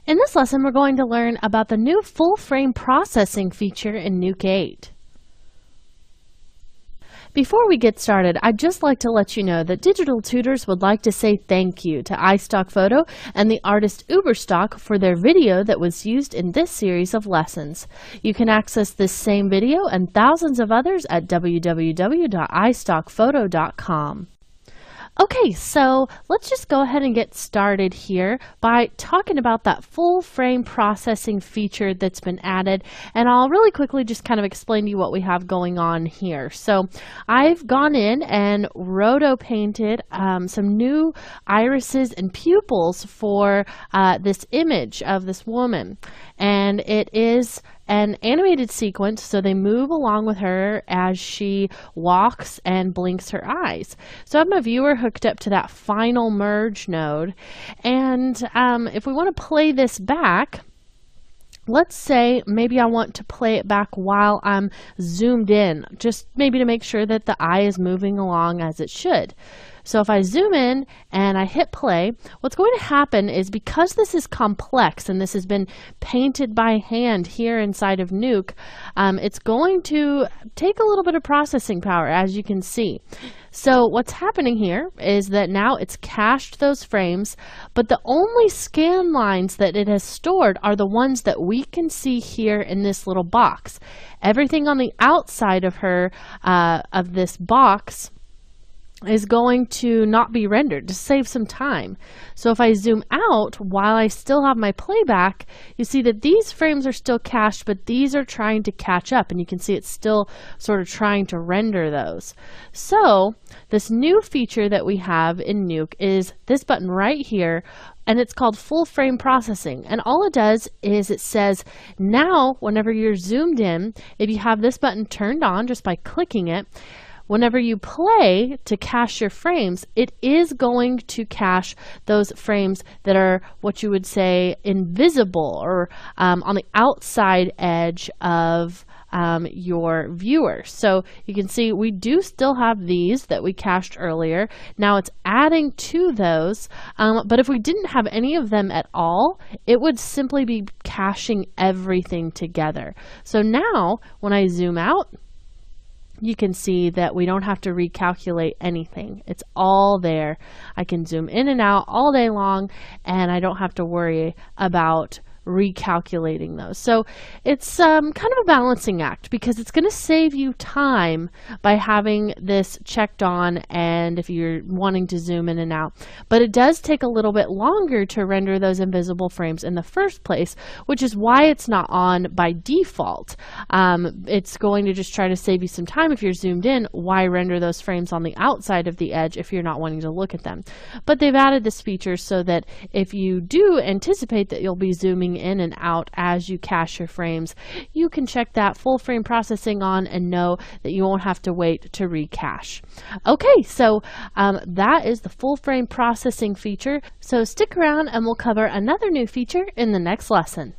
In this lesson, we're going to learn about the new full frame processing feature in NUKE 8. Before we get started, I'd just like to let you know that Digital Tutors would like to say thank you to iStock Photo and the artist Uberstock for their video that was used in this series of lessons. You can access this same video and thousands of others at www.istockphoto.com. Okay, so let's just go ahead and get started here by talking about that full frame processing feature that's been added, and I'll really quickly just kind of explain to you what we have going on here. So I've gone in and roto painted some new irises and pupils for this image of this woman, and it is an animated sequence, so they move along with her as she walks and blinks her eyes. So I have my viewer hooked up to that final merge node, and if we want to play this back, let's say maybe I want to play it back while I'm zoomed in, just maybe to make sure that the eye is moving along as it should. So if I zoom in and I hit play, what's going to happen is, because this is complex and this has been painted by hand here inside of NUKE, it's going to take a little bit of processing power, as you can see. So what's happening here is that now it's cached those frames, but the only scan lines that it has stored are the ones that we can see here in this little box. Everything on the outside of her, of this box, is going to not be rendered to save some time. So if I zoom out while I still have my playback, you see that these frames are still cached, but these are trying to catch up, and you can see it's still sort of trying to render those. So this new feature that we have in NUKE is this button right here, and it's called full frame processing. And all it does is it says, now whenever you're zoomed in, if you have this button turned on just by clicking it, whenever you play to cache your frames, it is going to cache those frames that are what you would say invisible, or on the outside edge of your viewer. So you can see we do still have these that we cached earlier. Now it's adding to those, but if we didn't have any of them at all, it would simply be caching everything together. So now when I zoom out, you can see that we don't have to recalculate anything. It's all there. I can zoom in and out all day long, and I don't have to worry about recalculating those. So it's kind of a balancing act, because it's going to save you time by having this checked on, and if you're wanting to zoom in and out, but it does take a little bit longer to render those invisible frames in the first place, which is why it's not on by default. It's going to just try to save you some time. If you're zoomed in, why render those frames on the outside of the edge if you're not wanting to look at them? But they've added this feature so that if you do anticipate that you'll be zooming in and out as you cache your frames, you can check that full frame processing on and know that you won't have to wait to recache. Okay, so that is the full frame processing feature. So stick around and we'll cover another new feature in the next lesson.